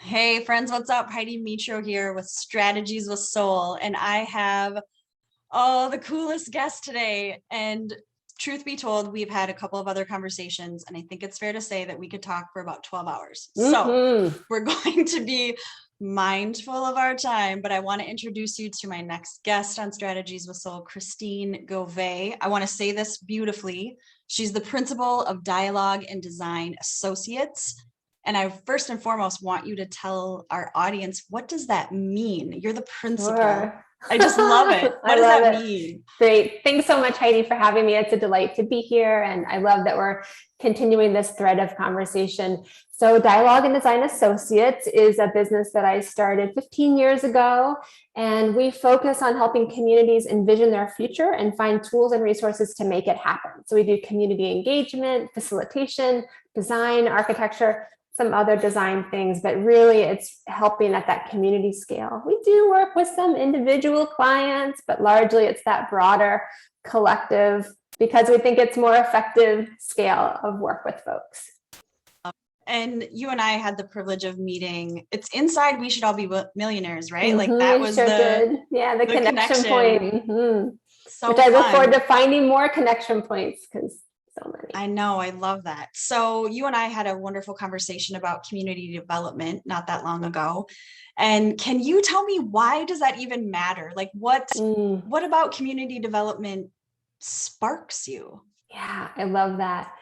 Hey friends, what's up? Heidi Mitro here with Strategies with Soul, and I have the coolest guest today. And truth be told, we've had a couple of other conversations, and I think it's fair to say that we could talk for about 12 hours. So we're going to be mindful of our time, but I want to introduce you to my next guest on Strategies with Soul, Christine Gyovai. I want to say this beautifully. She's the principal of Dialogue and Design Associates. And I first and foremost want you to tell our audience, what does that mean? You're the principal. Sure. I just love it. What does that mean? Great. Thanks so much, Heidi, for having me. It's a delight to be here. And I love that we're continuing this thread of conversation. So Dialogue and Design Associates is a business that I started 15 years ago. And we focus on helping communities envision their future and find tools and resources to make it happen. So we do community engagement, facilitation, design, architecture, some other design things, but really it's helping at that community scale. We do work with some individual clients, but largely it's that broader collective because we think it's more effective scale of work with folks. And you and I had the privilege of meeting. It's inside We Should All Be Millionaires, right? Mm-hmm, like that was sure the connection point. Mm-hmm. So which I look forward to finding more connection points because so many. I know, I love that. So you and I had a wonderful conversation about community development not that long ago. And can you tell me, why does that even matter? Like what about community development sparks you? Yeah, I love that.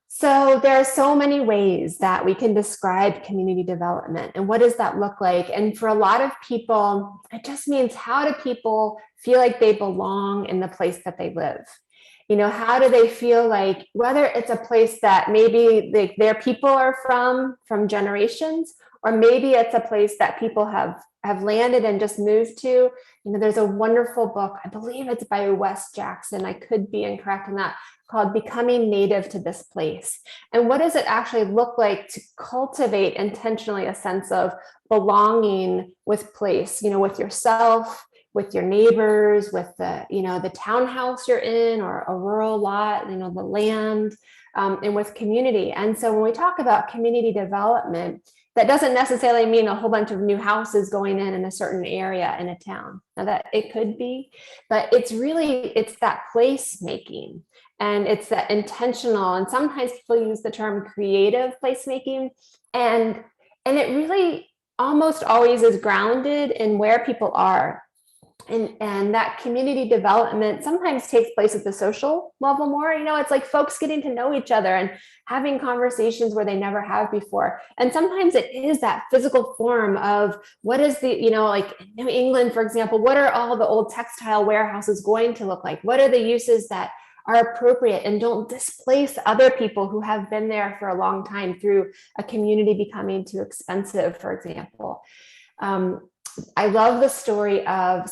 So there are so many ways that we can describe community development. And what does that look like? And for a lot of people, it just means, how do people feel like they belong in the place that they live? You know, how do they feel like, whether it's a place that maybe their people are from generations, or maybe it's a place that people have landed and just moved to. You know, there's a wonderful book, I believe it's by Wes Jackson, I could be incorrect on that, called Becoming Native to This Place. And what does it actually look like to cultivate intentionally a sense of belonging with place, you know, with yourself, with your neighbors, with the, you know, the townhouse you're in, or a rural lot, you know, the land, and with community. And so when we talk about community development, that doesn't necessarily mean a whole bunch of new houses going in a certain area in a town. Now that it could be, but it's that placemaking, and it's that intentional. And sometimes people use the term creative placemaking, and it really almost always is grounded in where people are. And that community development sometimes takes place at the social level more. You know, it's like folks getting to know each other and having conversations where they never have before. And sometimes it is that physical form of, what is the, you know, like New England, for example, what are all the old textile warehouses going to look like? What are the uses that are appropriate and don't displace other people who have been there for a long time through a community becoming too expensive, for example. I love the story of,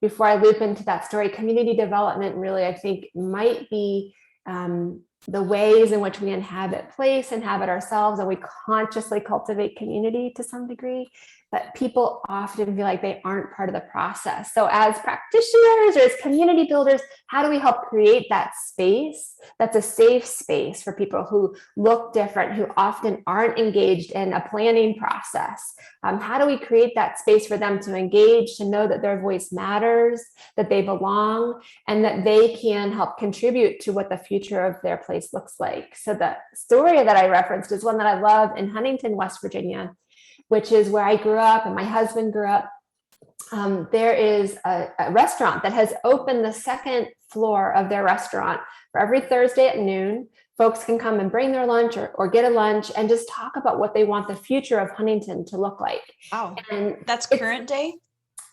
before I loop into that story, community development really, I think, might be the ways in which we inhabit place, inhabit ourselves, and we consciously cultivate community to some degree. But people often feel like they aren't part of the process. So as practitioners or as community builders, how do we help create that space that's a safe space for people who look different, who often aren't engaged in a planning process? How do we create that space for them to engage, to know that their voice matters, that they belong, and that they can help contribute to what the future of their place looks like? So the story that I referenced is one that I love in Huntington, West Virginia, which is where I grew up and my husband grew up. There is a restaurant that has opened the second floor of their restaurant for every Thursday at noon. Folks can come and bring their lunch or get a lunch and just talk about what they want the future of Huntington to look like. Wow. And that's current day?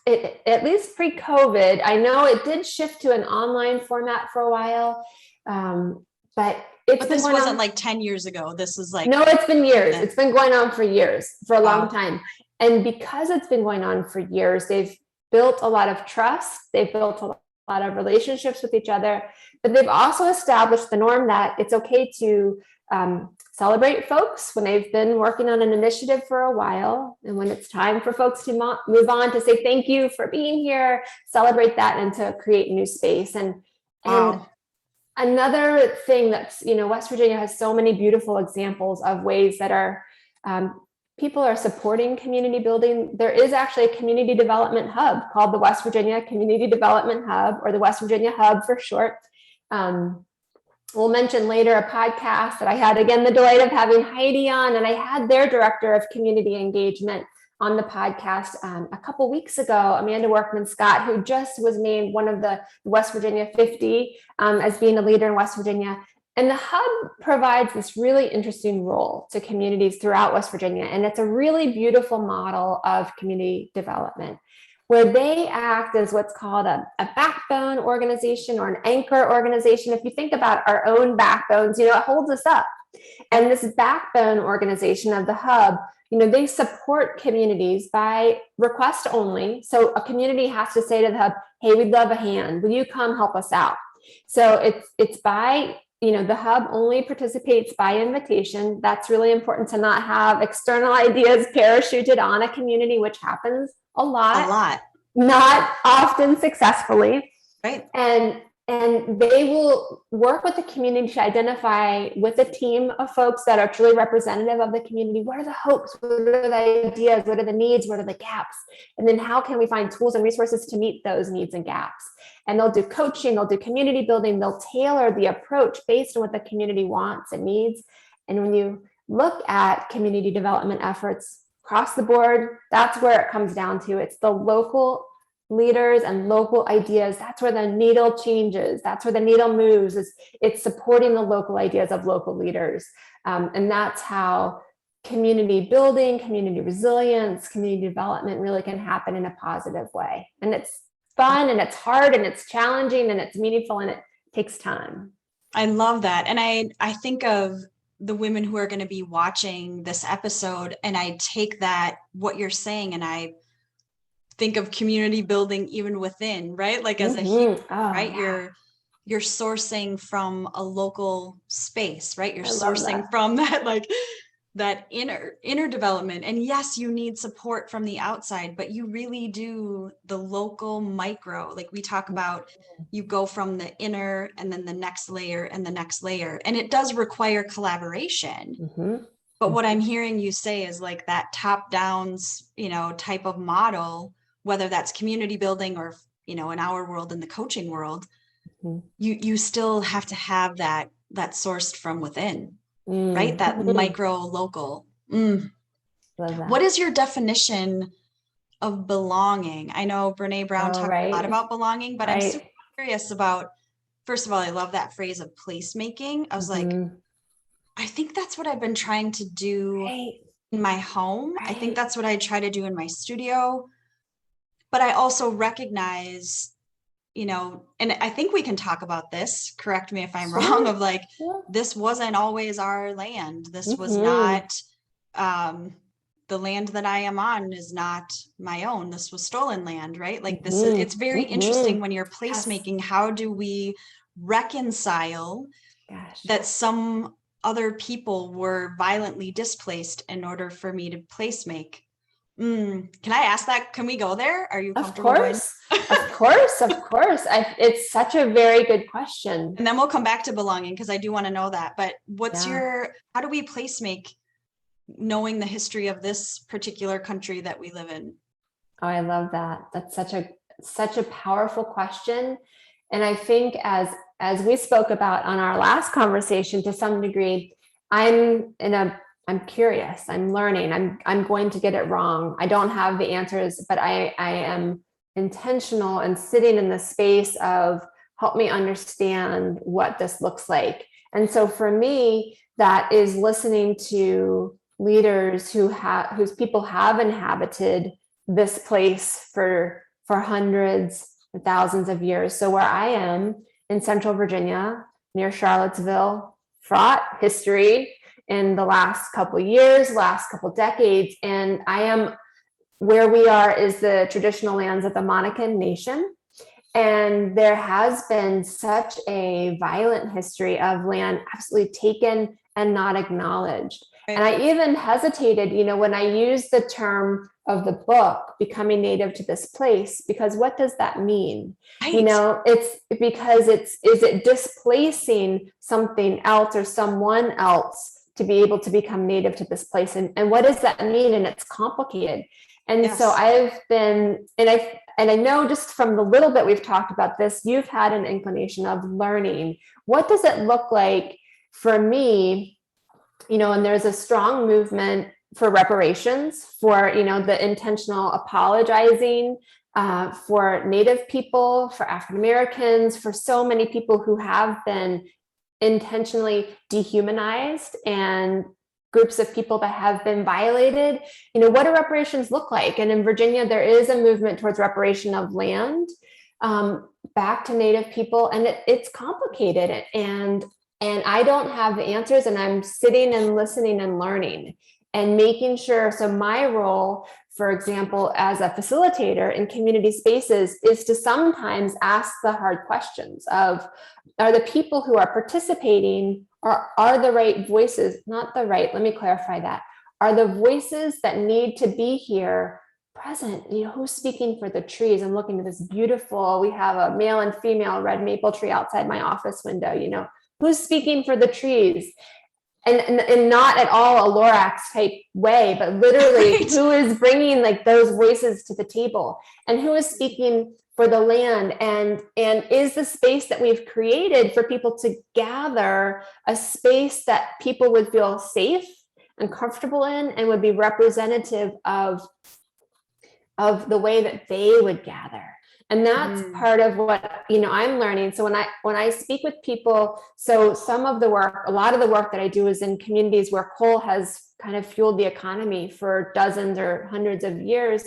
At least pre-COVID. I know it did shift to an online format for a while, but this wasn't like 10 years ago. This is like... No, it's been years. It's been going on for years, for a long time. And because it's been going on for years, they've built a lot of trust. They've built a lot of relationships with each other, but they've also established the norm that it's okay to celebrate folks when they've been working on an initiative for a while. And when it's time for folks to move on, to say thank you for being here, celebrate that, and to create new space. And another thing that's, you know, West Virginia has so many beautiful examples of ways that are People are supporting community building. There is actually a community development hub called the West Virginia Community Development Hub, or the West Virginia Hub for short. We'll mention later a podcast that I had, again, the delight of having Heidi on, and I had their director of community engagement on the podcast a couple weeks ago, Amanda Workman Scott, who just was named one of the West Virginia 50 as being a leader in West Virginia. And the hub provides this really interesting role to communities throughout West Virginia. And it's a really beautiful model of community development, where they act as what's called a backbone organization or an anchor organization. If you think about our own backbones, it holds us up. And this backbone organization of the hub, they support communities by request only. So a community has to say to the hub, hey, we'd love a hand. Will you come help us out? So it's by, the hub only participates by invitation. That's really important, to not have external ideas parachuted on a community, which happens a lot, not often successfully. Right. And they will work with the community to identify with a team of folks that are truly representative of the community. What are the hopes? What are the ideas? What are the needs? What are the gaps? And then how can we find tools and resources to meet those needs and gaps? And they'll do coaching, they'll do community building, they'll tailor the approach based on what the community wants and needs. And when you look at community development efforts across the board, that's where it comes down to. It's the local leaders and local ideas. That's where the needle changes. That's where the needle moves. It's supporting the local ideas of local leaders. And that's how community building, community resilience, community development really can happen in a positive way. And it's fun, and it's hard, and it's challenging, and it's meaningful, and it takes time. I love that. And I think of the women who are going to be watching this episode, and I take that, what you're saying, and I think of community building even within, right? Like as a human, right? Yeah. You're sourcing from a local space, right? You're sourcing from that, like that inner development. And yes, you need support from the outside, but you really do the local micro. Like we talk about, you go from the inner and then the next layer and the next layer. And it does require collaboration. Mm-hmm. But what I'm hearing you say is like that top downs, type of model, whether that's community building or, in our world, in the coaching world, mm-hmm. you still have to have that sourced from within, right? That micro local. Love that. What is your definition of belonging? I know Brene Brown talked a lot about belonging, but I'm super curious about, first of all, I love that phrase of placemaking. I was like, I think that's what I've been trying to do in my home. I think that's what I try to do in my studio. But I also recognize, and I think we can talk about this, correct me if I'm wrong, of like, this wasn't always our land. This was not, the land that I am on is not my own. This was stolen land, right? Like this is, it's very interesting when you're placemaking. How do we reconcile that some other people were violently displaced in order for me to placemake? Can I ask that? Can we go there? Are you comfortable? Of course. It's such a very good question. And then we'll come back to belonging, because I do want to know that. But how do we placemake, knowing the history of this particular country that we live in? Oh, I love that. That's such a powerful question. And I think as we spoke about on our last conversation, to some degree, I'm curious, I'm learning, I'm going to get it wrong. I don't have the answers, but I am intentional and sitting in the space of help me understand what this looks like. And so for me, that is listening to leaders whose people have inhabited this place for hundreds and thousands of years. So where I am in Central Virginia, near Charlottesville, fraught history in the last couple years, last couple decades. And where we are is the traditional lands of the Monacan Nation. And there has been such a violent history of land absolutely taken and not acknowledged. And I even hesitated, when I used the term of the book, becoming native to this place, because what does that mean? Right. It's because is it displacing something else or someone else to be able to become native to this place? And what does that mean? And it's complicated. And Yes. so I've been, and I know just from the little bit we've talked about this, you've had an inclination of learning. What does it look like for me? And there's a strong movement for reparations, for, the intentional apologizing for Native people, for African Americans, for so many people who have been intentionally dehumanized, and groups of people that have been violated. What do reparations look like? And in Virginia, there is a movement towards reparation of land back to Native people, and it's complicated, and I don't have the answers, and I'm sitting and listening and learning and making sure. So my role, for example, as a facilitator in community spaces, is to sometimes ask the hard questions of, are the people who are participating, are the right voices, not the right, let me clarify that. Are the voices that need to be here present? Who's speaking for the trees? I'm looking at this beautiful, we have a male and female red maple tree outside my office window, who's speaking for the trees? And not at all a Lorax type way, but literally right. Who is bringing like those voices to the table, and who is speaking for the land, and is the space that we've created for people to gather a space that people would feel safe and comfortable in, and would be representative of the way that they would gather. And that's part of what, I'm learning. So when I speak with people, so some of the work, a lot of the work that I do is in communities where coal has kind of fueled the economy for dozens or hundreds of years.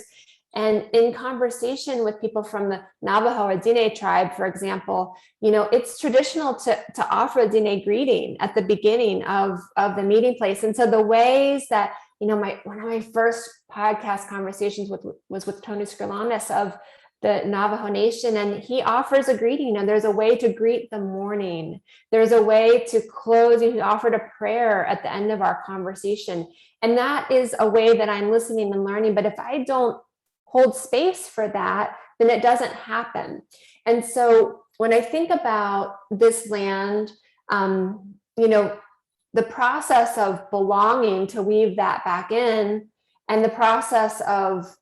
And in conversation with people from the Navajo or Diné tribe, for example, it's traditional to offer a Diné greeting at the beginning of the meeting place. And so the ways that, one of my first podcast conversations was with Tony Skrilanis of the Navajo Nation, and he offers a greeting, and there's a way to greet the morning. There's a way to close, and he offered a prayer at the end of our conversation. And that is a way that I'm listening and learning. But if I don't hold space for that, then it doesn't happen. And so when I think about this land, the process of belonging, to weave that back in, and the process of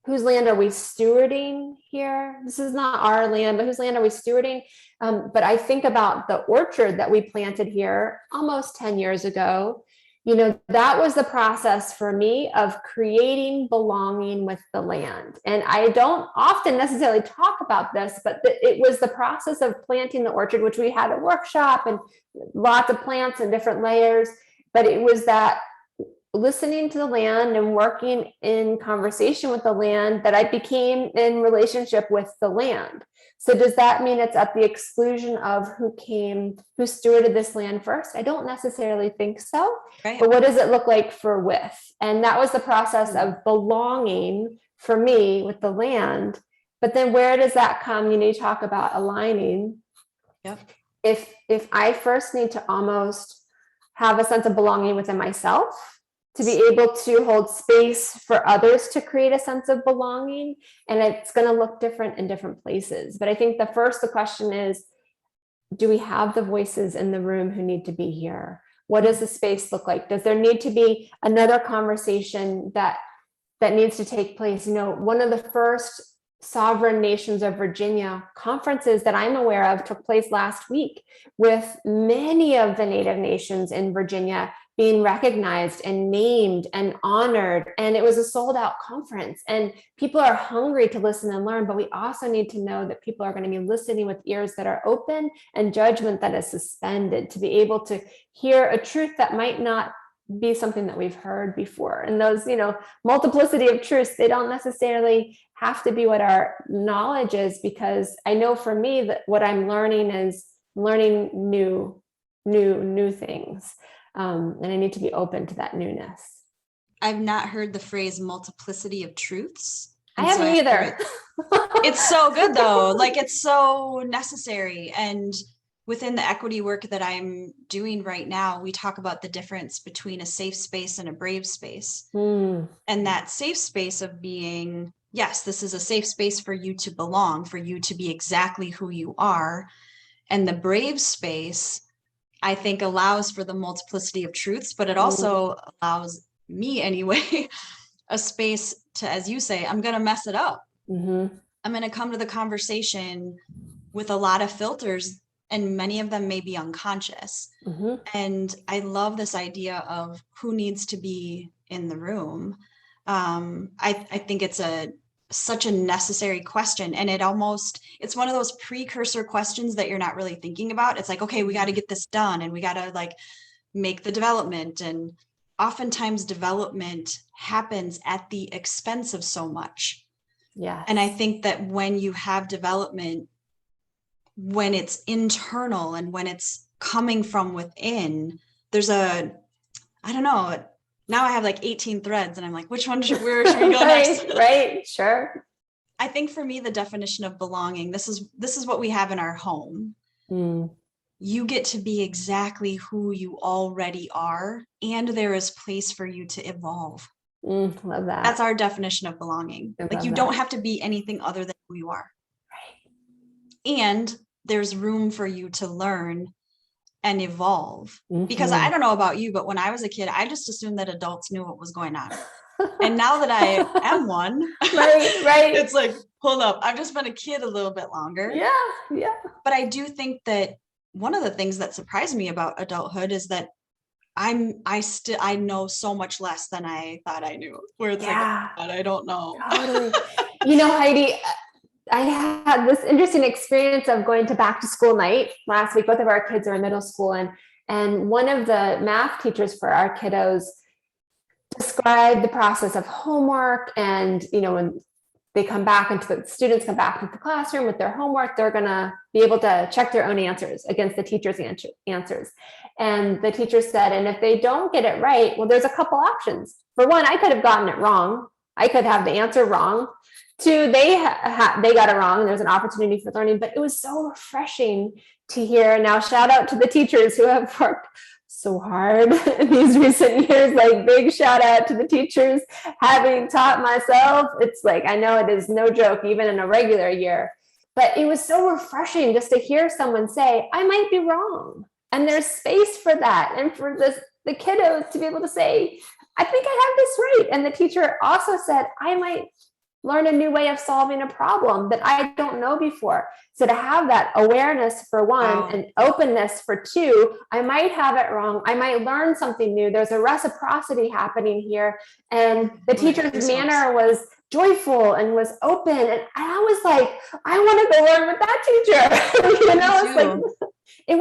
whose land are we stewarding here? This is not our land, but whose land are we stewarding? But I think about the orchard that we planted here almost 10 years ago. That was the process for me of creating belonging with the land. And I don't often necessarily talk about this, but it was the process of planting the orchard, which we had a workshop and lots of plants and different layers. But it was that listening to the land and working in conversation with the land that I became in relationship with the land. So does that mean it's at the exclusion of who stewarded this land first? I don't necessarily think so. Right. But what does it look like for with? And that was the process of belonging for me with the land. But then where does that come? You talk about aligning. Yep. If I first need to almost have a sense of belonging within myself, to be able to hold space for others to create a sense of belonging. And it's going to look different in different places. But I think the question is, do we have the voices in the room who need to be here? What does the space look like? Does there need to be another conversation that needs to take place? One of the first sovereign nations of Virginia conferences that I'm aware of took place last week, with many of the Native nations in Virginia being recognized and named and honored. And it was a sold out conference, and people are hungry to listen and learn, but we also need to know that people are going to be listening with ears that are open and judgment that is suspended, to be able to hear a truth that might not be something that we've heard before. And those, multiplicity of truths, they don't necessarily have to be what our knowledge is, because I know for me that what I'm learning is learning new things. And I need to be open to that newness. I've not heard the phrase multiplicity of truths. I haven't either. It's so good though. Like, it's so necessary. And within the equity work that I'm doing right now, we talk about the difference between a safe space and a brave space. And that safe space of being, yes, this is a safe space for you to belong, for you to be exactly who you are. And the brave space, I think allows for the multiplicity of truths, but it Mm. also allows me anyway, a space to, as you say, I'm going to mess it up. Mm-hmm. I'm going to come to the conversation with a lot of filters, and many of them may be unconscious. Mm-hmm. And I love this idea of who needs to be in the room. I think it's such a necessary question, and it's one of those precursor questions that you're not really thinking about. It's like, okay, we got to get this done, and we got to like make the development, and oftentimes development happens at the expense of so much. Yeah. And I think that when you have development, when it's internal and when it's coming from within, I don't know, now I have like 18 threads and I'm like, where should we go next? Right, sure. I think for me, the definition of belonging, this is what we have in our home. Mm. You get to be exactly who you already are, and there is place for you to evolve. Love that. That's our definition of belonging. Like you don't have to be anything other than who you are. Right. And there's room for you to learn and evolve. Mm-hmm. Because I don't know about you, but when I was a kid, I just assumed that adults knew what was going on. And now that I am one, right. It's like, hold up, I've just been a kid a little bit longer. Yeah. But I do think that one of the things that surprised me about adulthood is that I know so much less than I thought I knew. Where it's like, oh God, I don't know. Totally. Heidi, I had this interesting experience of going to back to school night last week. Both of our kids are in middle school, and one of the math teachers for our kiddos described the process of homework. And, when the students come back into the classroom with their homework, they're going to be able to check their own answers against the teacher's answers. And the teacher said, and if they don't get it right, well, there's a couple options. For one, I could have gotten it wrong. I could have the answer wrong. Two, they got it wrong. And there's an opportunity for learning, but it was so refreshing to hear. Now, shout out to the teachers who have worked so hard in these recent years. Like, big shout out to the teachers. Having taught myself, it's like, I know it is no joke, even in a regular year, but it was so refreshing just to hear someone say, I might be wrong. And there's space for that. And for the kiddos to be able to say, I think I have this right. And the teacher also said, I might learn a new way of solving a problem that I don't know before. So to have that awareness for one, and openness for two, I might have it wrong. I might learn something new. There's a reciprocity happening here. And the teacher's manner was joyful and was open. And I was like, I want to go learn with that teacher. It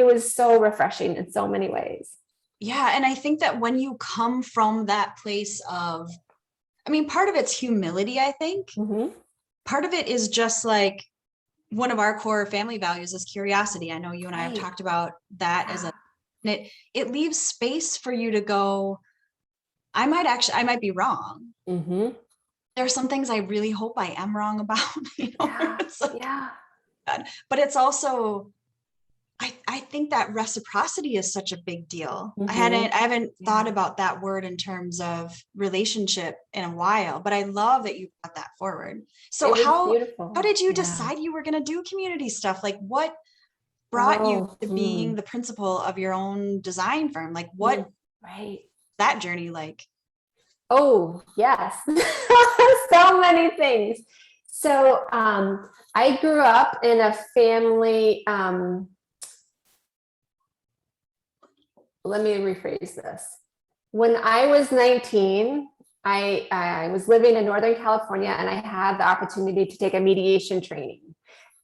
was so refreshing in so many ways. Yeah. And I think that when you come from that place of, part of it's humility, I think. Mm-hmm. Part of it is just like one of our core family values is curiosity. I know you and I have talked about that it leaves space for you to go, I might be wrong. Mm-hmm. There are some things I really hope I am wrong about. But it's also, I think that reciprocity is such a big deal. Mm-hmm. I haven't thought about that word in terms of relationship in a while, but I love that you brought that forward. So how did you decide you were going to do community stuff? Like, what brought you to being the principal of your own design firm? Like, what that journey like? Oh, yes. So many things. So I grew up in a family, let me rephrase this. When I was 19, I was living in Northern California, and I had the opportunity to take a mediation training.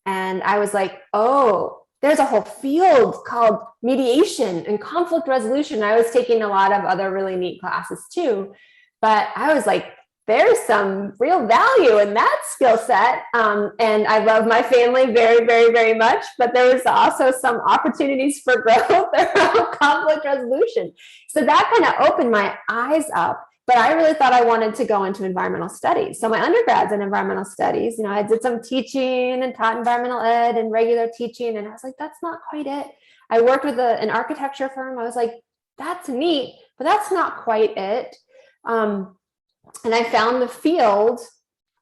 And I was like, oh, there's a whole field called mediation and conflict resolution. I was taking a lot of other really neat classes too. But I was like, there's some real value in that skill set. And I love my family very, very, very much, but there was also some opportunities for growth around conflict resolution. So that kind of opened my eyes up, but I really thought I wanted to go into environmental studies. So my undergrad's in environmental studies, I did some teaching and taught environmental ed and regular teaching. And I was like, that's not quite it. I worked with an architecture firm. I was like, that's neat, but that's not quite it. And I found the field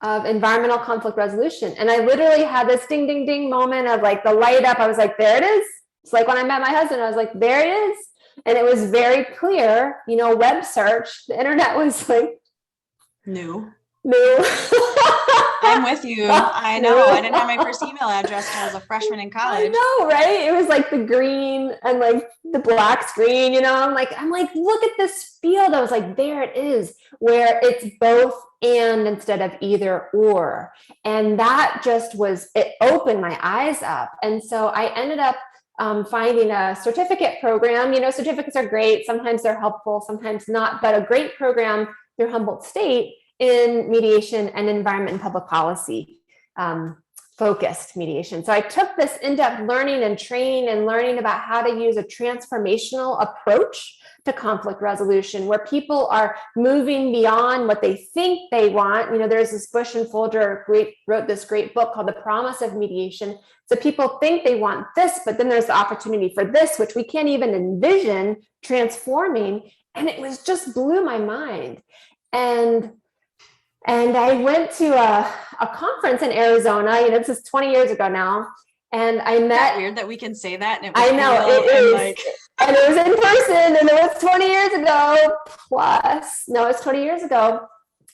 of environmental conflict resolution. And I literally had this ding, ding, ding moment of like the light up. I was like, there it is. It's like when I met my husband, I was like, there it is. And it was very clear, web search, the internet was like New. new. I'm with you. I know. I didn't have my first email address until I was a freshman in college. I know, right? It was like the green and like the black screen, I'm like, look at this field. I was like, there it is, where it's both and instead of either or. And that it opened my eyes up. And so I ended up finding a certificate program. Certificates are great. Sometimes they're helpful, sometimes not, but a great program through Humboldt State in mediation and environment and public policy focused mediation. So I took this in-depth learning and training and learning about how to use a transformational approach to conflict resolution, where people are moving beyond what they think they want. There's this Bush and Folger wrote this great book called The Promise of Mediation. So people think they want this, but then there's the opportunity for this, which we can't even envision transforming. And it just blew my mind. And I went to a conference in Arizona, this is 20 years ago now. And I met. Isn't that weird that we can say that? And I know it is. And it was in person, and it was 20 years ago plus. No, it's 20 years ago.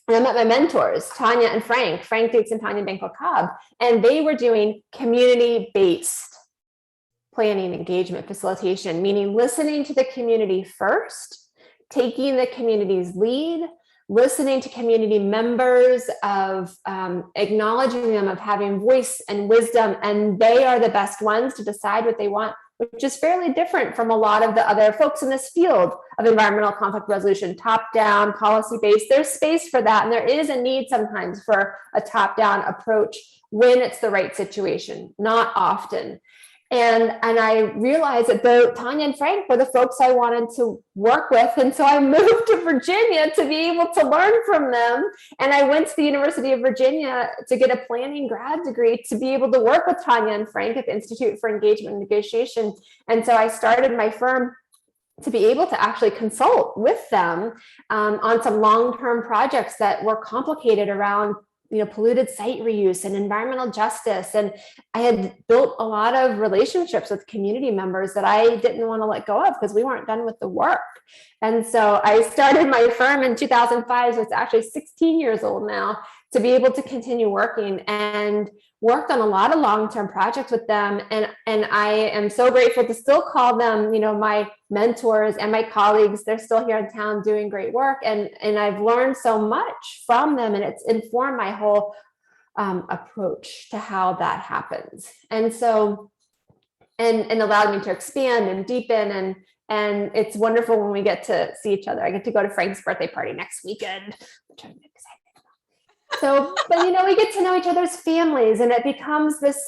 And I met my mentors, Tanya and Frank Dukes and Tanya Banco-Cobb. And they were doing community-based planning, engagement, facilitation, meaning listening to the community first, taking the community's lead, listening to community members, of acknowledging them, of having voice and wisdom, and they are the best ones to decide what they want, which is fairly different from a lot of the other folks in this field of environmental conflict resolution, top-down, policy-based. There's space for that, and there is a need sometimes for a top-down approach when it's the right situation, not often. And I realized that Tanya and Frank were the folks I wanted to work with. And so I moved to Virginia to be able to learn from them. And I went to the University of Virginia to get a planning grad degree to be able to work with Tanya and Frank at the Institute for Engagement and Negotiation. And so I started my firm to be able to actually consult with them on some long-term projects that were complicated around polluted site reuse and environmental justice. And I had built a lot of relationships with community members that I didn't want to let go of because we weren't done with the work. And so I started my firm in 2005, so it's actually 16 years old now, to be able to continue working, and worked on a lot of long-term projects with them. And I am so grateful to still call them, my mentors and my colleagues. They're still here in town doing great work. And I've learned so much from them, and it's informed my whole approach to how that happens. And so, and allowed me to expand and deepen, and it's wonderful when we get to see each other. I get to go to Frank's birthday party next weekend, which I'm excited about. So, but we get to know each other's families, and it becomes this,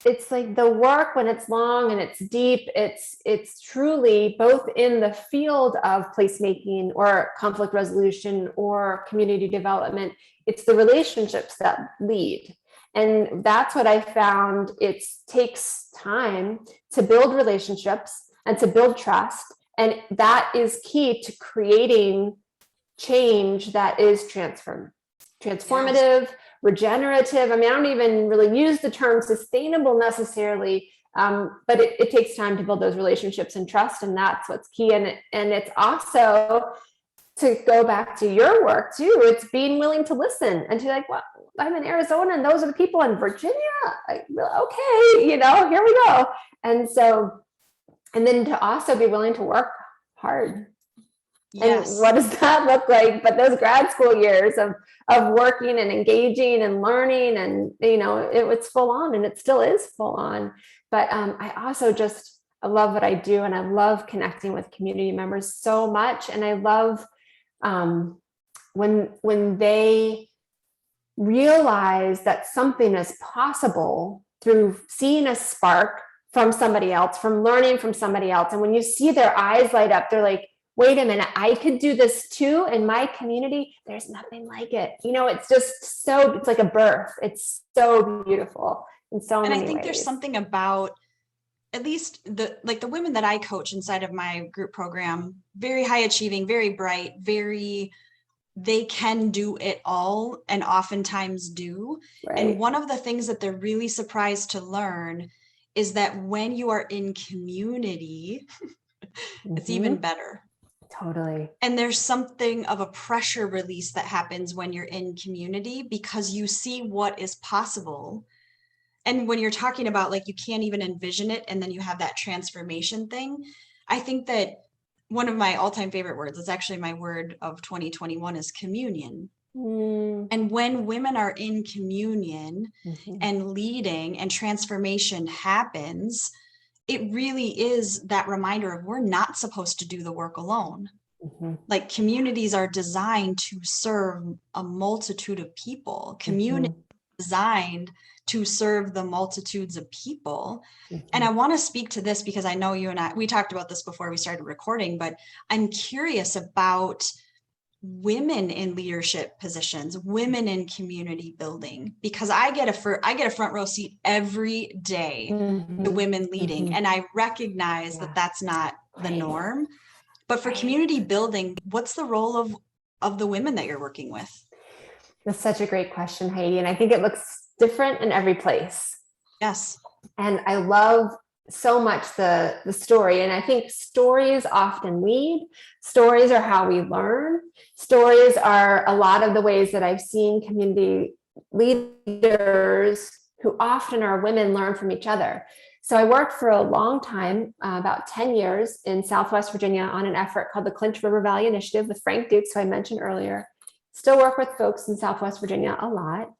it's like the work when it's long and it's deep, it's truly both in the field of placemaking or conflict resolution or community development. It's the relationships that lead. And that's what I found. It takes time to build relationships and to build trust. And that is key to creating change that is transformative, regenerative. I mean, I don't even really use the term sustainable necessarily, but it takes time to build those relationships and trust. And that's what's key. And it's also, to go back to your work too, it's being willing to listen and to like, well, I'm in Arizona and those are the people in Virginia. Okay, here we go. And so, and then to also be willing to work hard. Yes. And what does that look like? But those grad school years of working and engaging and learning, and it's full on, and it still is full on. But I also I love what I do, and I love connecting with community members so much. And I love when they realize that something is possible through seeing a spark from somebody else, from learning from somebody else. And when you see their eyes light up, they're like, wait a minute, I could do this too in my community. There's nothing like it. It's just it's like a birth. It's so beautiful in so many ways. And I think there's something about, at least the women that I coach inside of my group program, very high achieving, very bright, they can do it all, and oftentimes do. Right. And one of the things that they're really surprised to learn is that when you are in community, it's even better. Totally. And there's something of a pressure release that happens when you're in community because you see what is possible. And when you're talking about like, you can't even envision it, and then you have that transformation thing. I think that one of my all-time favorite words, it's actually my word of 2021, is communion. And when women are in communion and leading and transformation happens, it really is that reminder of we're not supposed to do the work alone. Like communities are designed to serve a multitude of people. Community designed to serve the multitudes of people. And I want to speak to this because I know you and we talked about this before we started recording, but I'm curious about women in leadership positions, women in community building, because I get a front row seat every day to women leading. And I recognize that that's not the norm. But for community building, what's the role of the women that you're working with? That's such a great question, Heidi. And I think it looks different in every place. Yes. And I love so much the story. And I think stories often lead. Stories are how we learn. Stories are a lot of the ways that I've seen community leaders who often are women learn from each other. So I worked for a long time, about 10 years in Southwest Virginia on an effort called the Clinch River Valley Initiative with Frank Dukes, who I mentioned earlier. Still work with folks in Southwest Virginia a lot.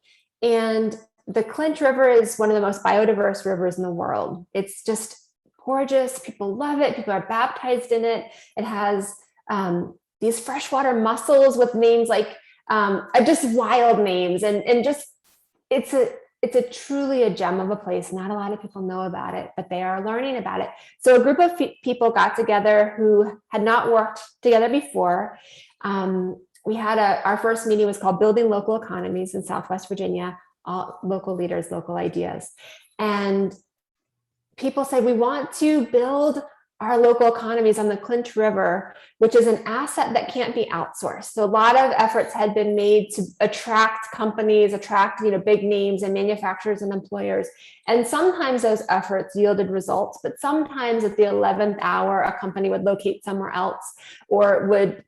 And the Clinch River is one of the most biodiverse rivers in the world. It's just gorgeous. People love it. People are baptized in it. It has these freshwater mussels with names like just wild names. And just, it's a truly a gem of a place. Not a lot of people know about it, but they are learning about it. So a group of people got together who had not worked together before. We had our first meeting was called Building Local Economies in Southwest Virginia, all local leaders, local ideas. And people said, we want to build our local economies on the Clinch River, which is an asset that can't be outsourced. So a lot of efforts had been made to attract companies, attract big names and manufacturers and employers. And sometimes those efforts yielded results, but sometimes at the 11th hour, a company would locate somewhere else or would,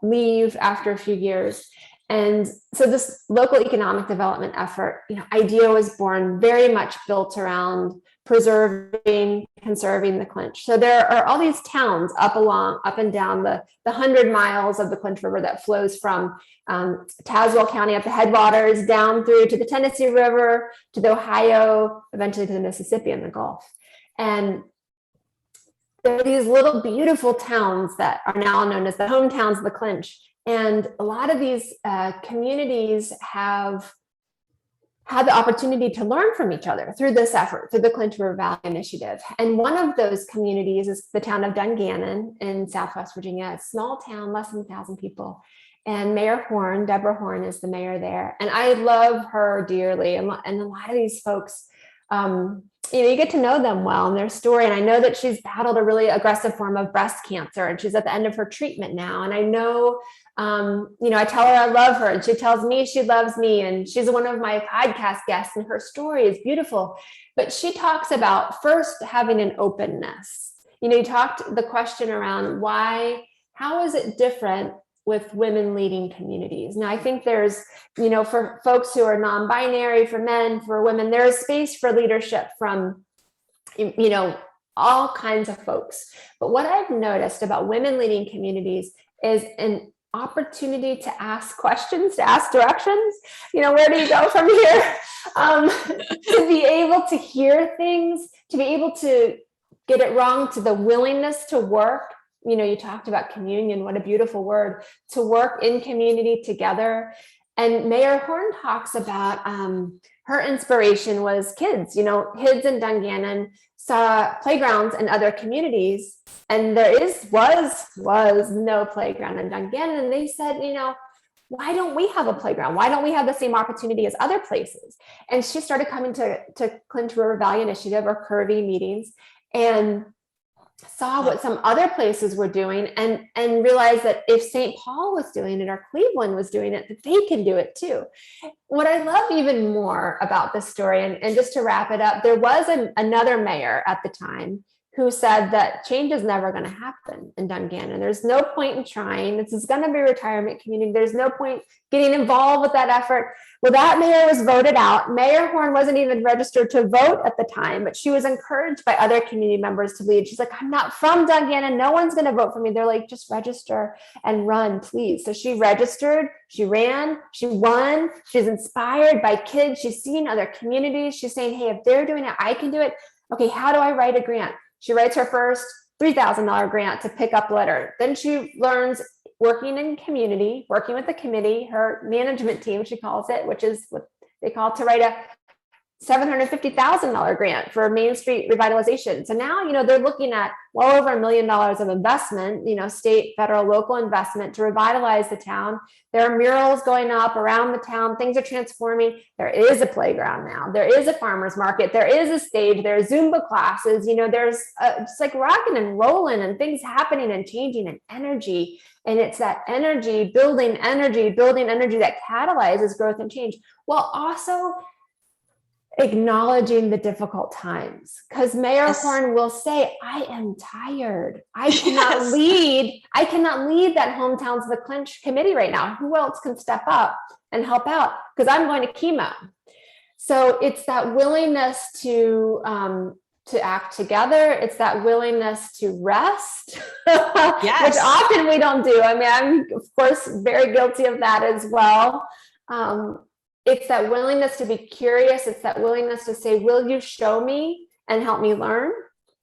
leave after a few years. And so this local economic development effort, idea was born very much built around preserving, conserving the Clinch. So there are all these towns up and down the 100 miles of the Clinch River that flows from Tazewell County at the headwaters down through to the Tennessee River, to the Ohio, eventually to the Mississippi and the Gulf. And there are these little beautiful towns that are now known as the hometowns of the Clinch. And a lot of these communities have had the opportunity to learn from each other through this effort, through the Clinch River Valley Initiative. And one of those communities is the town of Dungannon in Southwest Virginia, a small town, less than 1,000 people. And Mayor Horn, Deborah Horn, is the mayor there. And I love her dearly. And a lot of these folks, you get to know them well and their story. And I know that she's battled a really aggressive form of breast cancer and she's at the end of her treatment now. And I know, I tell her I love her and she tells me she loves me. And she's one of my podcast guests and her story is beautiful. But she talks about first having an openness. You talked the question around how is it different with women leading communities? Now, I think there's, for folks who are non-binary, for men, for women, there is space for leadership from, all kinds of folks. But what I've noticed about women leading communities is an opportunity to ask questions, to ask directions. Where do you go from here? To be able to hear things, to be able to get it wrong, to the willingness to work. You talked about communion, what a beautiful word, to work in community together. And Mayor Horn talks about her inspiration was kids. Kids in Dungannon saw playgrounds in other communities, and there was no playground in Dungannon. And they said, why don't we have a playground? Why don't we have the same opportunity as other places? And she started coming to Clinch River Valley Initiative or Curvy meetings. And saw what some other places were doing and realized that if St. Paul was doing it or Cleveland was doing it, that they can do it too. What I love even more about this story, and just to wrap it up, there was another mayor at the time who said that change is never going to happen in Dungannon. There's no point in trying. This is going to be a retirement community. There's no point getting involved with that effort. Well, that mayor was voted out. Mayor Horn wasn't even registered to vote at the time, but she was encouraged by other community members to lead. She's like, I'm not from Dungannon. No one's going to vote for me. They're like, just register and run, please. So she registered, she ran, she won. She's inspired by kids. She's seen other communities. She's saying, hey, if they're doing it, I can do it. Okay, how do I write a grant? She writes her first $3,000 grant to pick up litter. Then she learns working in community, working with the committee, her management team, she calls it, which is what they call it, to write a $750,000 grant for Main Street revitalization. So now, they're looking at well over $1 million of investment, state, federal, local investment to revitalize the town. There are murals going up around the town. Things are transforming. There is a playground now. There is a farmer's market. There is a stage. There are Zumba classes. There's just like rocking and rolling and things happening and changing and energy. And it's that energy, building energy that catalyzes growth and change, while also acknowledging the difficult times, because Mayor Horn will say, I am tired. I cannot lead that hometown to the clinch committee right now. Who else can step up and help out? Because I'm going to chemo. So it's that willingness to act together. It's that willingness to rest, which often we don't do. I mean, I'm of course very guilty of that as well. It's that willingness to be curious. It's that willingness to say, will you show me and help me learn?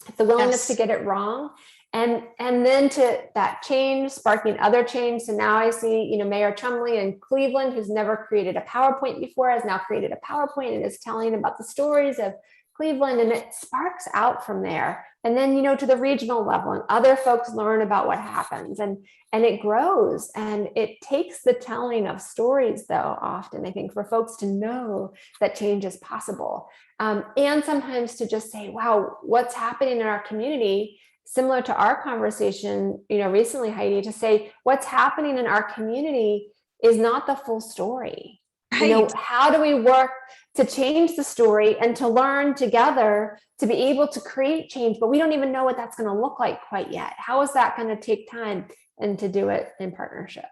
It's the willingness to get it wrong. And then to that change, sparking other change. So now I see, Mayor Chumley in Cleveland, who's never created a PowerPoint before, has now created a PowerPoint and is telling about the stories of Cleveland, and it sparks out from there. And then, to the regional level, and other folks learn about what happens, and it grows. And it takes the telling of stories, though, often, I think, for folks to know that change is possible. And sometimes to just say, wow, what's happening in our community, similar to our conversation, recently, Heidi, to say what's happening in our community is not the full story. Right. How do we work to change the story and to learn together to be able to create change? But we don't even know what that's going to look like quite yet. How is that going to take time, and to do it in partnership?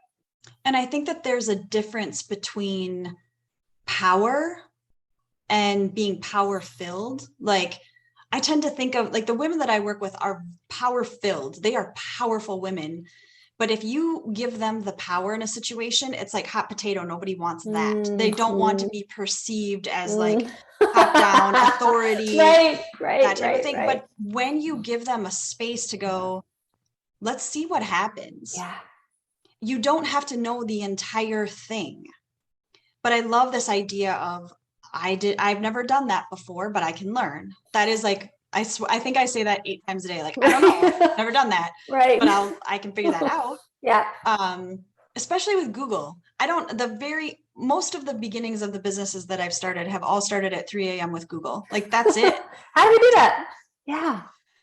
And I think that there's a difference between power and being power filled. Like, I tend to think of, like, the women that I work with are power filled. They are powerful women. But if you give them the power in a situation, it's like hot potato. Nobody wants that. They don't want to be perceived as like top down authority, that type of thing. Right. But when you give them a space to go, let's see what happens. Yeah. You don't have to know the entire thing. But I love this idea of, I've never done that before, but I can learn. That is like, I think I say that 8 times a day. Like, I don't know, never done that. Right. But I can figure that out. Yeah. Especially with Google. Most of the beginnings of the businesses that I've started have all started at 3 a.m. with Google. Like, that's it. How do we do that? Yeah.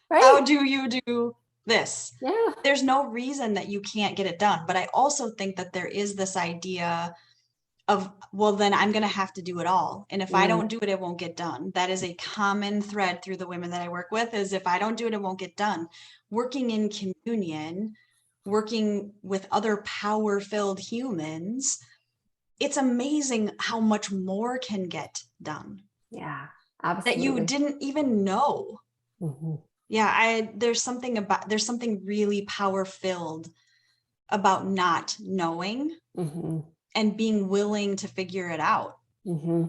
Right. How do you do this? Yeah. There's no reason that you can't get it done. But I also think that there is this idea of, well, then I'm going to have to do it all. And if I don't do it, it won't get done. That is a common thread through the women that I work with, is if I don't do it, it won't get done. Working in communion, working with other power-filled humans, it's amazing how much more can get done. Yeah, absolutely. That you didn't even know. Mm-hmm. Yeah, there's something really power-filled about not knowing. Mm-hmm. And being willing to figure it out. Mm-hmm.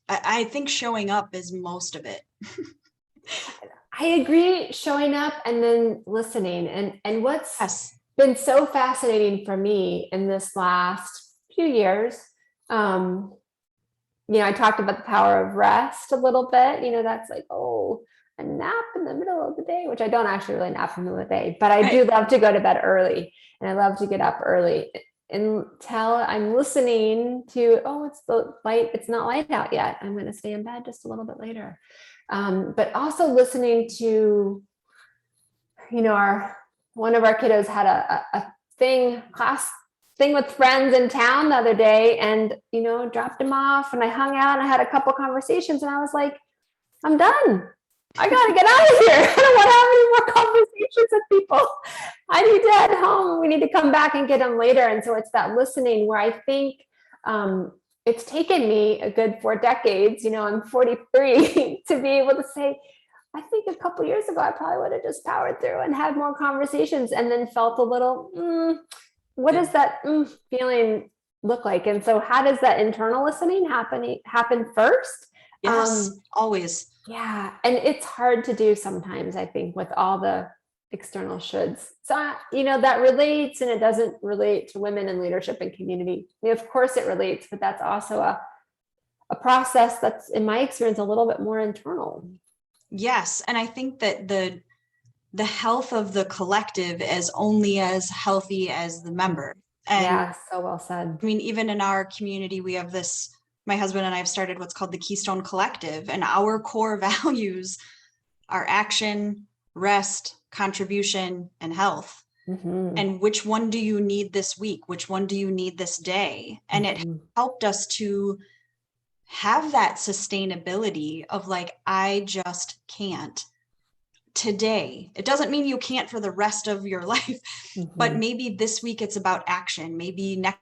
I think showing up is most of it. I agree, showing up and then listening. And what's been so fascinating for me in this last few years, I talked about the power of rest a little bit. That's like, a nap in the middle of the day, which I don't actually really nap in the middle of the day, but I do love to go to bed early, and I love to get up early until I'm listening to, it's the light. It's not light out yet. I'm going to stay in bed just a little bit later. but also listening to, one of our kiddos had a class thing with friends in town the other day, and, dropped him off, and I hung out and I had a couple conversations, and I was like, I'm done. I got to get out of here. I don't want to have any more conversations with people. I need to head home. We need to come back and get them later. And so it's that listening where I think it's taken me a good 4 decades, I'm 43, to be able to say, I think a couple years ago, I probably would have just powered through and had more conversations, and then felt a little, what does that feeling look like? And so how does that internal listening happen first? Yes, always. Yeah. And it's hard to do sometimes, I think, with all the external shoulds. So, that relates, and it doesn't relate to women in leadership and community. Of course it relates, but that's also a process that's, in my experience, a little bit more internal. Yes. And I think that the health of the collective is only as healthy as the member. And yeah, so well said. I mean, even in our community, we have this, my husband and I have started what's called the Keystone Collective, and our core values are action, rest, contribution, and health. Mm-hmm. And which one do you need this week? Which one do you need this day? And it helped us to have that sustainability of like, I just can't today. It doesn't mean you can't for the rest of your life, but maybe this week it's about action. Maybe next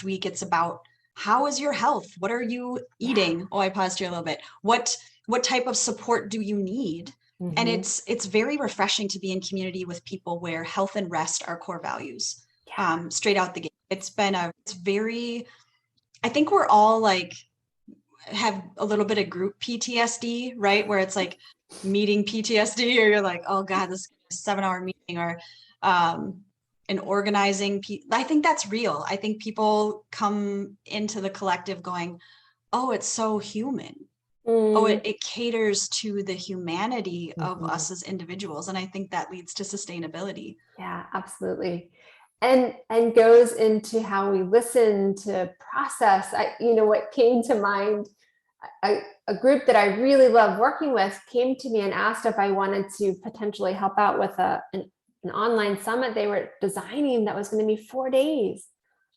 week it's about, how is your health? What are you eating? Oh, I paused here a little bit. What type of support do you need? And it's very refreshing to be in community with people where health and rest are core values. Straight out the gate. It's very, I think we're all like, have a little bit of group PTSD, right? Where it's like meeting PTSD, or you're like, oh God, this is a 7-hour meeting, or an organizing. I think that's real. I think people come into the collective going, oh, it's so human. Oh, it caters to the humanity of us as individuals. And I think that leads to sustainability. Yeah, absolutely. And goes into how we listen to process. What came to mind, a group that I really love working with came to me and asked if I wanted to potentially help out with an online summit they were designing that was going to be 4 days.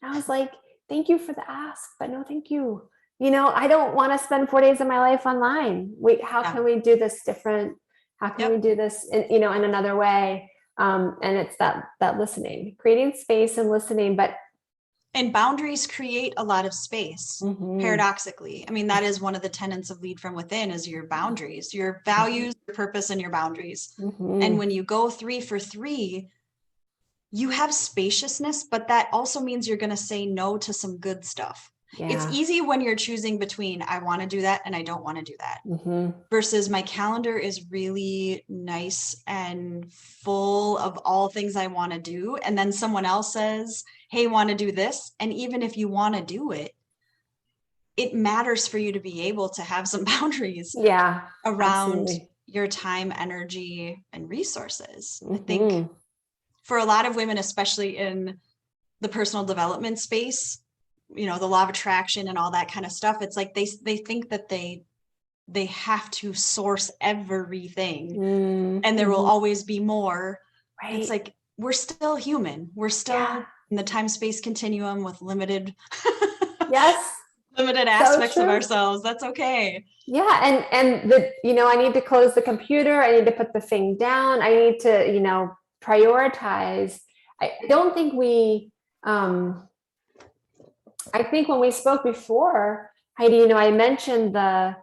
And I was like, thank you for the ask, but no, thank you. I don't want to spend 4 days of my life online. How can we do this different? How can we do this in another way? And it's that listening, creating space and listening, and boundaries create a lot of space, paradoxically. I mean, that is one of the tenets of Lead from Within, is your boundaries, your values, your purpose, and your boundaries. And when you go 3 for 3, you have spaciousness, but that also means you're going to say no to some good stuff. Yeah. It's easy when you're choosing between, I want to do that and I don't want to do that, versus my calendar is really nice and full of all things I want to do. And then someone else says, hey, want to do this? And even if you want to do it, it matters for you to be able to have some boundaries around your time, energy, and resources. I think for a lot of women, especially in the personal development space, the law of attraction and all that kind of stuff, it's like they think that they have to source everything and there will always be more. Right. It's like, we're still human. We're still in the time-space continuum with limited limited aspects of ourselves. That's okay. Yeah. And I need to close the computer. I need to put the thing down. I need to, prioritize. I don't think I think when we spoke before, Heidi, I mentioned the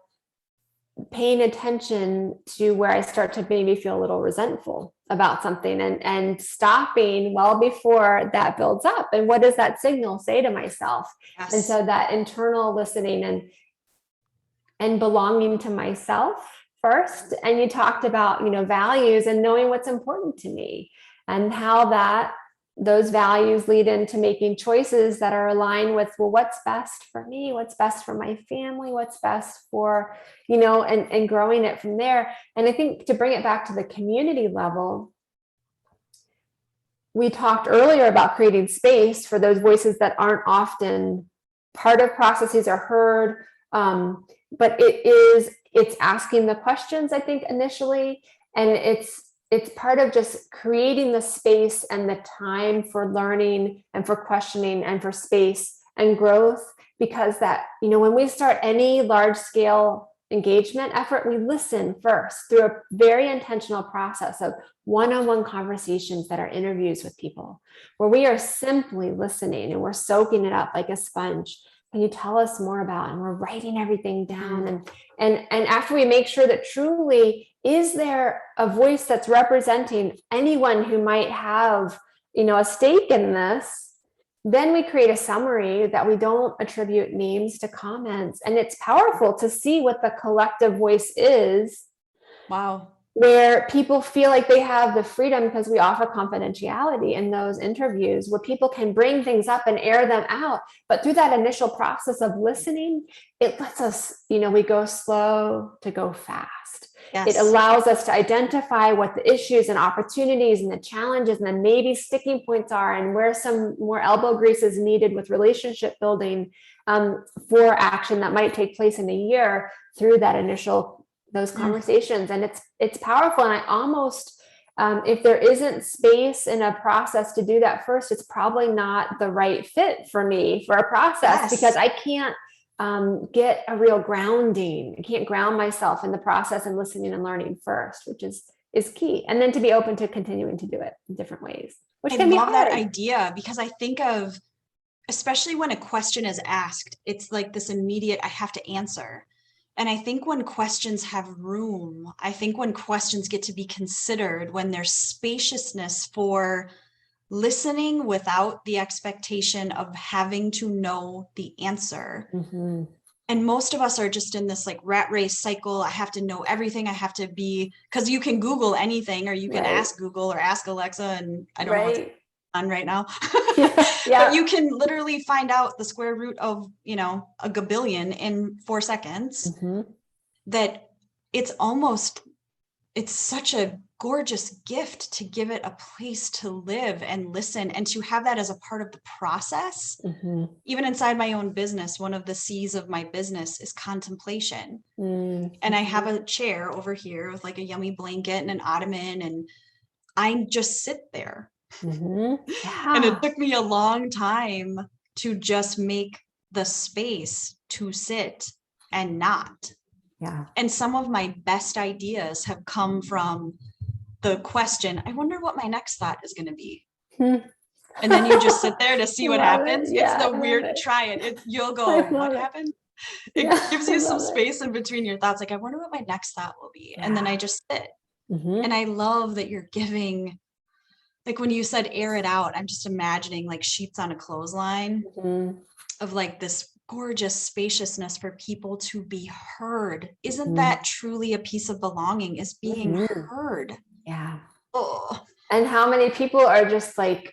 paying attention to where I start to maybe feel a little resentful about something, and stopping well before that builds up. And what does that signal say to myself? Yes. And so that internal listening and belonging to myself first. And you talked about, values and knowing what's important to me, and how those values lead into making choices that are aligned with, well, what's best for me, what's best for my family, what's best for, and growing it from there. And I think to bring it back to the community level, we talked earlier about creating space for those voices that aren't often part of processes or heard, But it's asking the questions, I think, initially, and it's part of just creating the space and the time for learning and for questioning and for space and growth, because that, when we start any large scale engagement effort, we listen first through a very intentional process of one-on-one conversations that are interviews with people, where we are simply listening and we're soaking it up like a sponge. Can you tell us more about? And we're writing everything down. And after we make sure that truly, is there a voice that's representing anyone who might have, a stake in this? Then we create a summary that we don't attribute names to comments. And it's powerful to see what the collective voice is. Wow. Where people feel like they have the freedom, because we offer confidentiality in those interviews, where people can bring things up and air them out. But through that initial process of listening, it lets us, we go slow to go fast. Yes. It allows us to identify what the issues and opportunities and the challenges and then maybe sticking points are, and where some more elbow grease is needed with relationship building for action that might take place in a year through that those conversations. And it's powerful. And I almost, if there isn't space in a process to do that first, it's probably not the right fit for me for a process. Yes. Because I can't get a real grounding. I can't ground myself in the process and listening and learning first, which is key. And then to be open to continuing to do it in different ways, which can be hard. I love that idea, because I think of, especially when a question is asked, it's like this immediate, I have to answer. And I think when questions have room, I think when questions get to be considered, when there's spaciousness for listening without the expectation of having to know the answer. Mm-hmm. And most of us are just in this like rat race cycle. I have to know everything. I have to be, because you can Google anything, or you can ask Google or ask Alexa, and I don't know what's on right now. Yeah. But you can literally find out the square root of, a gabillion in 4 seconds. Mm-hmm. That it's such a gorgeous gift to give it a place to live and listen, and to have that as a part of the process. Mm-hmm. Even inside my own business, one of the C's of my business is contemplation. Mm-hmm. And I have a chair over here with like a yummy blanket and an ottoman, and I just sit there. Mm-hmm. Yeah. And it took me a long time to just make the space to sit and not. Yeah. And some of my best ideas have come from the question, I wonder what my next thought is going to be. And then you just sit there to see what happens. Yeah, it's the weird, try it. You'll go, what happened? It gives you some space in between your thoughts. Like, I wonder what my next thought will be. Yeah. And then I just sit. Mm-hmm. And I love that you're giving, like when you said air it out, I'm just imagining like sheets on a clothesline of like this gorgeous spaciousness for people to be heard. Isn't that truly a piece of belonging, is being heard? Yeah. Oh. And how many people are just like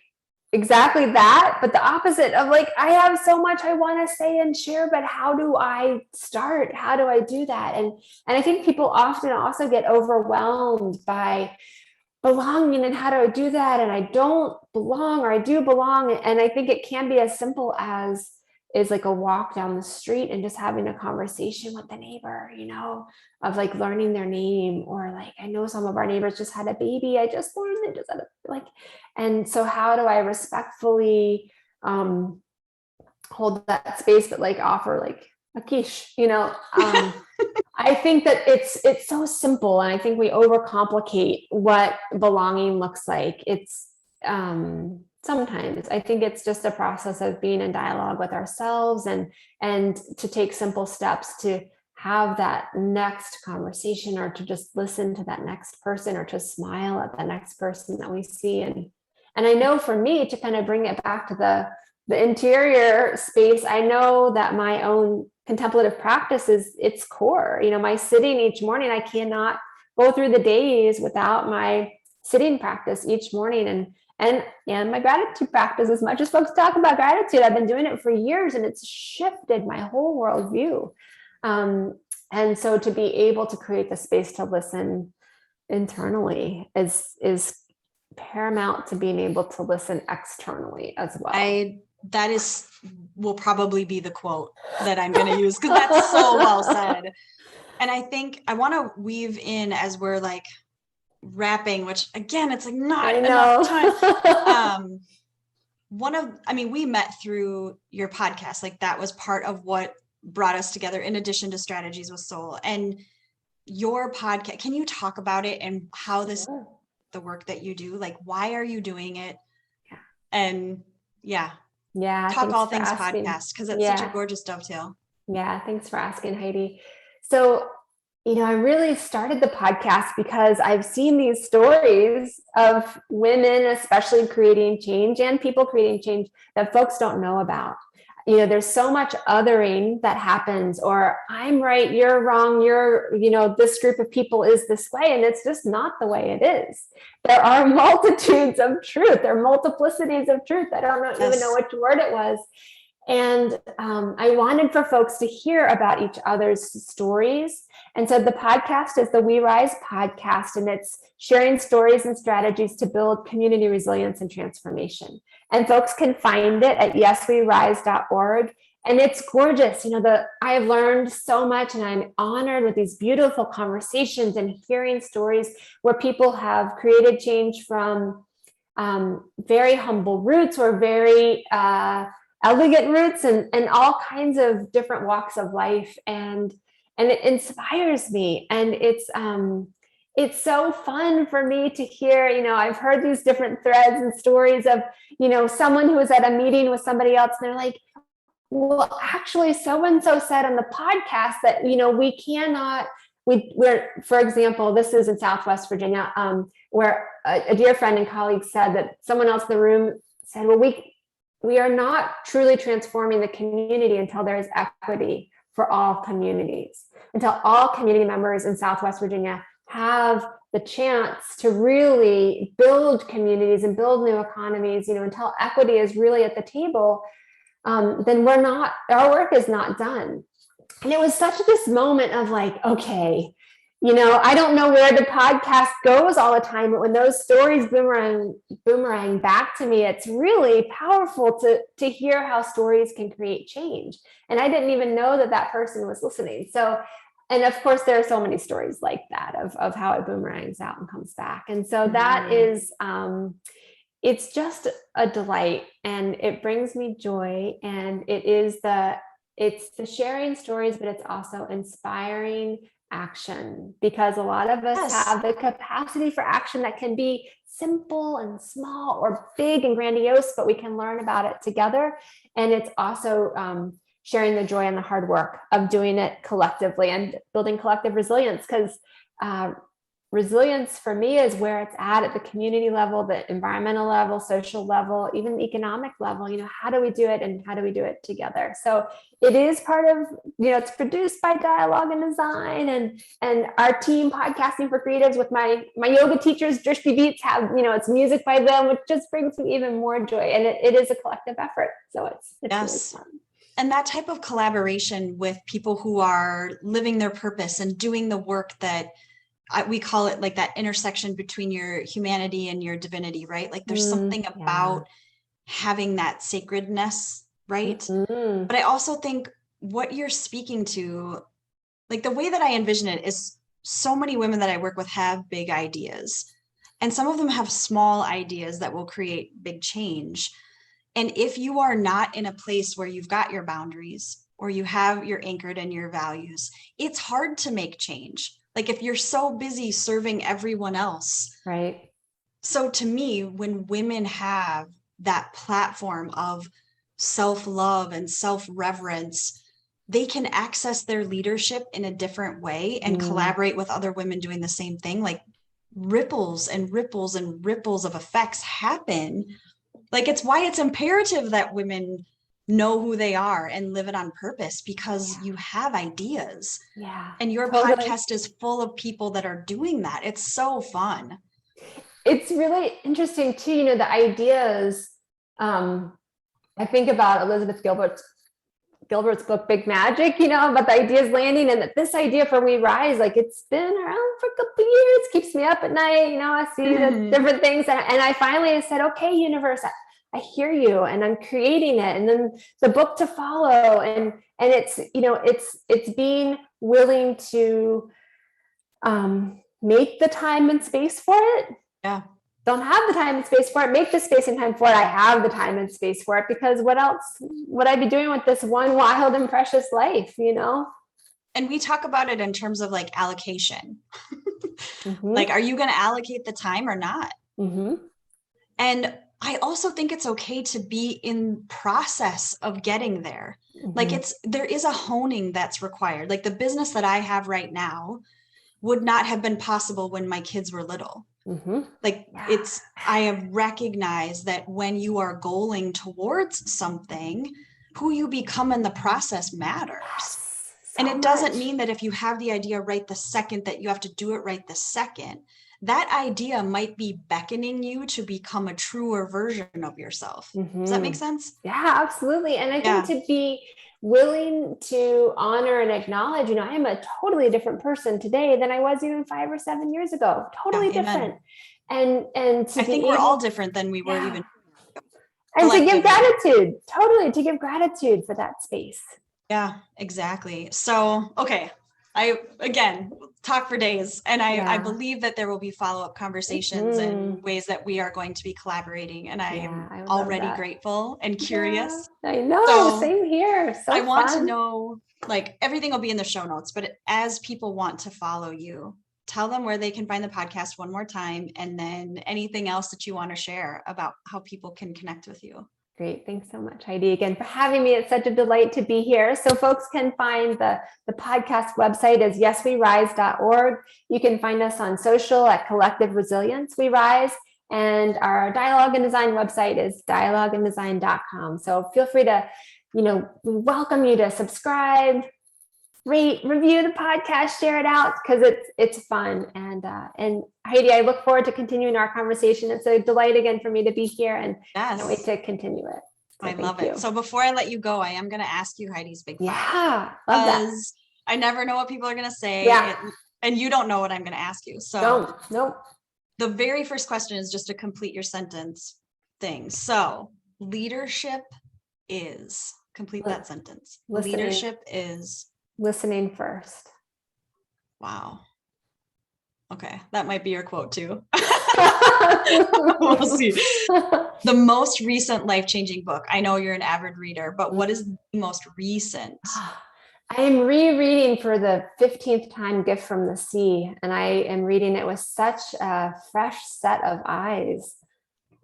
exactly that, but the opposite of like, I have so much I want to say and share, but how do I start? How do I do that? And I think people often also get overwhelmed by belonging and how do I do that? And I don't belong, or I do belong. And I think it can be as simple as is like a walk down the street and just having a conversation with the neighbor, of like learning their name, or like, I know some of our neighbors just had a baby. I just learned they just had and so how do I respectfully hold that space, but like offer like a quiche, I think that it's so simple. And I think we overcomplicate what belonging looks like. It's, sometimes I think it's just a process of being in dialogue with ourselves and to take simple steps to have that next conversation, or to just listen to that next person, or to smile at the next person that we see. And I know for me, to kind of bring it back to the interior space, I know that my own contemplative practice is its core. My sitting each morning, I cannot go through the days without my sitting practice each morning. And my gratitude practice, as much as folks talk about gratitude, I've been doing it for years, and it's shifted my whole worldview. And so to be able to create the space to listen internally is paramount to being able to listen externally as well. I that will probably be the quote that I'm going to use, because that's so well said. And I think I want to weave in, as we're like wrapping, which again, it's like not enough time. We met through your podcast. Like that was part of what brought us together, in addition to Strategies with Soul. And your podcast, can you talk about it and how the work that you do, like why are you doing it? Yeah. And talk all things podcast, because it's such a gorgeous dovetail. Yeah, thanks for asking, Heidi. So, I really started the podcast because I've seen these stories of women, especially creating change, and people creating change that folks don't know about. There's so much othering that happens, or I'm right, you're wrong, this group of people is this way, and it's just not the way it is. There are multitudes of truth. There are multiplicities of truth. I don't even know which word it was. And I wanted for folks to hear about each other's stories. And so the podcast is the We Rise podcast, and it's sharing stories and strategies to build community resilience and transformation. And folks can find it at yeswerise.org. And it's gorgeous. I have learned so much, and I'm honored with these beautiful conversations and hearing stories where people have created change from very humble roots, or very elegant roots, and all kinds of different walks of life. And it inspires me. And it's so fun for me to hear, I've heard these different threads and stories of, someone who was at a meeting with somebody else, and they're like, well, actually, so-and-so said on the podcast that, we're, for example, this is in Southwest Virginia, where a dear friend and colleague said that someone else in the room said, well, we are not truly transforming the community until there is equity for all communities, until all community members in Southwest Virginia have the chance to really build communities and build new economies, until equity is really at the table, then our work is not done. And it was such this moment of like, okay, I don't know where the podcast goes all the time, but when those stories boomerang back to me, it's really powerful to hear how stories can create change. And I didn't even know that person was listening. So, and of course, there are so many stories like that of how it boomerangs out and comes back. And so that is, it's just a delight, and it brings me joy. And it's the sharing stories, but it's also inspiring action, because a lot of us have the capacity for action that can be simple and small, or big and grandiose, but we can learn about it together. And it's also sharing the joy and the hard work of doing it collectively and building collective resilience, because resilience for me is where it's at the community level, the environmental level, social level, even the economic level. How do we do it, and how do we do it together? So it is part of, it's produced by Dialogue and Design, and our team, Podcasting for Creatives, with my yoga teachers, Drishti Beats, have, it's music by them, which just brings me even more joy. And it is a collective effort. So it's really fun. And that type of collaboration with people who are living their purpose and doing the work that we call it, like that intersection between your humanity and your divinity, right? Like there's something about having that sacredness, right? Mm-hmm. But I also think what you're speaking to, like the way that I envision it is, so many women that I work with have big ideas, and some of them have small ideas that will create big change. And if you are not in a place where you've got your boundaries, or you're anchored in your values, it's hard to make change. Like if you're so busy serving everyone else. Right. So to me, when women have that platform of self-love and self-reverence, they can access their leadership in a different way and collaborate with other women doing the same thing. Like ripples and ripples and ripples of effects happen. Like it's why it's imperative that women know who they are and live it on purpose, because you have ideas. Yeah. And your podcast is full of people that are doing that. It's so fun. It's really interesting too, the ideas. I think about Elizabeth Gilbert's book, Big Magic, about the ideas landing, and that this idea for We Rise, like it's been around for a couple of years, keeps me up at night. I see the different things. And I finally said, okay, universe, I hear you, and I'm creating it, and then the book to follow, and it's, it's being willing to make the time and space for it. Yeah. Don't have the time and space for it, make the space and time for it. I have the time and space for it, because what else would I be doing with this one wild and precious life, And we talk about it in terms of like allocation. Mm-hmm. Like, are you going to allocate the time or not? Mm-hmm. And I also think it's okay to be in process of getting there. Mm-hmm. Like there is a honing that's required. Like the business that I have right now would not have been possible when my kids were little. Mm-hmm. Like I have recognized that when you are goaling towards something, who you become in the process matters. And it doesn't mean that if you have the idea right the second that you have to do it right the second. That idea might be beckoning you to become a truer version of yourself. Mm-hmm. Does that make sense? Yeah, absolutely. And I think to be willing to honor and acknowledge, I am a totally different person today than I was even 5 or 7 years ago. Totally different. And I think we're all different than we were even. And to give gratitude, totally, to give gratitude for that space. Yeah, exactly. So, okay. I, again, talk for days, and I believe that there will be follow-up conversations and ways that we are going to be collaborating, and I am already grateful and curious. Yeah, I know, same here. So I want to know, like, everything will be in the show notes, but as people want to follow you, tell them where they can find the podcast one more time, and then anything else that you want to share about how people can connect with you. Great. Thanks so much, Heidi, again, for having me. It's such a delight to be here. So folks can find the podcast website is yeswerise.org. You can find us on social at Collective Resilience We Rise. And our Dialogue and Design website is dialogueanddesign.com. So feel free to, we welcome you to subscribe, rate, review the podcast, share it out, because it's fun. And Heidi, I look forward to continuing our conversation. It's a delight again for me to be here, and I can't wait to continue it. So I love it. So before I let you go, I am going to ask you Heidi's big five. Yeah, love that. I never know what people are going to say, and you don't know what I'm going to ask you. So nope. The very first question is just a complete your sentence thing. So leadership is, complete that sentence. Listening. Leadership is listening first. Wow. Okay. That might be your quote too. We'll see. The most recent life-changing book. I know you're an avid reader, but what is the most recent? I am rereading for the 15th time Gift from the Sea, and I am reading it with such a fresh set of eyes.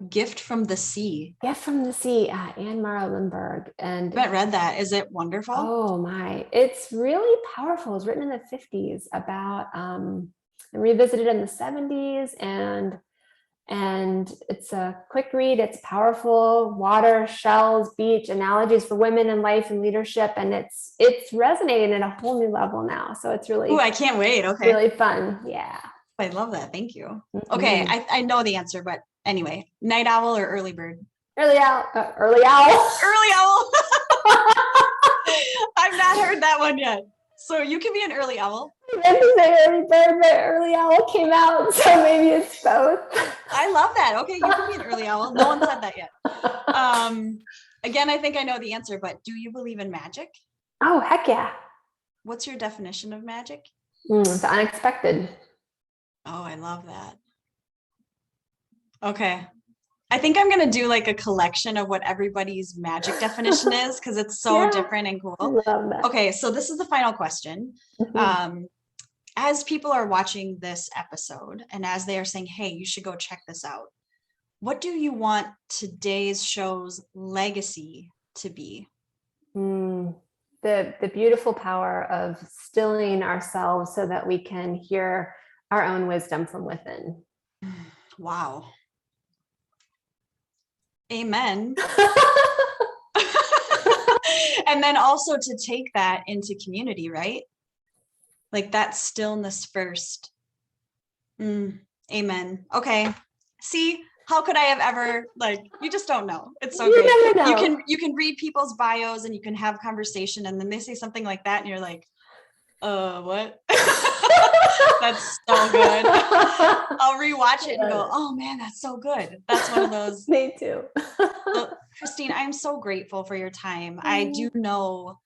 Gift from the Sea. Gift from the Sea, Anne Mara Lindbergh. And I haven't read that. Is it wonderful? Oh my, it's really powerful. It was written in the 50s about, and revisited in the 70s, and it's a quick read. It's powerful. Water, shells, beach, analogies for women in life and leadership, and it's resonating at a whole new level now. So it's really, I can't wait. Okay, really fun. Yeah, I love that. Thank you. Okay, I know the answer, but anyway, night owl or early bird? Early owl. Early owl. Early owl. I've not heard that one yet. So you can be an early owl. I meant to say early bird, but early owl came out, so maybe it's both. I love that. Okay, you can be an early owl. No one said that yet. Again, I think I know the answer, but do you believe in magic? Oh, heck yeah. What's your definition of magic? The unexpected. Oh, I love that. Okay. I think I'm going to do like a collection of what everybody's magic definition is, because it's so different and cool. I love that. Okay, so this is the final question. As people are watching this episode and as they are saying, hey, you should go check this out, what do you want today's show's legacy to be? The beautiful power of stilling ourselves so that we can hear our own wisdom from within. Wow. Amen. And then also to take that into community, right? Like that stillness first. Amen. Okay. See, how could I have ever, like, you just don't know. It's so great. Never know. You can read people's bios and you can have conversation, and then they say something like that and you're like, what? That's so good. I'll rewatch it and go, oh man, that's so good. That's one of those. Me too. Well, Christine, I'm so grateful for your time. I do know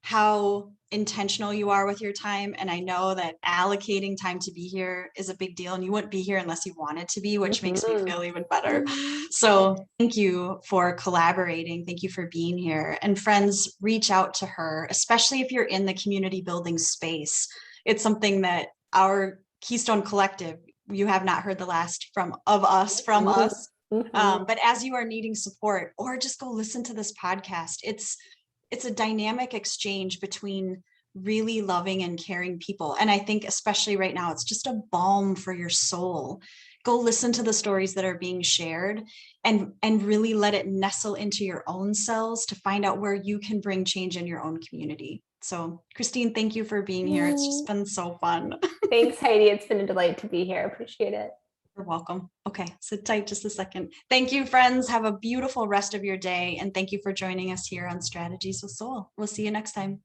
how intentional you are with your time. And I know that allocating time to be here is a big deal. And you wouldn't be here unless you wanted to be, which makes me feel even better. So thank you for collaborating. Thank you for being here. And friends, reach out to her, especially if you're in the community building space. It's something that our Keystone Collective, you have not heard the last from us. But as you are needing support, or just go listen to this podcast, it's a dynamic exchange between really loving and caring people. And I think especially right now, it's just a balm for your soul. Go listen to the stories that are being shared and really let it nestle into your own cells to find out where you can bring change in your own community. So Christine, thank you for being here. It's just been so fun. Thanks, Heidi. It's been a delight to be here. Appreciate it. You're welcome. Okay, sit tight just a second. Thank you, friends. Have a beautiful rest of your day. And thank you for joining us here on Strategies with Soul. We'll see you next time.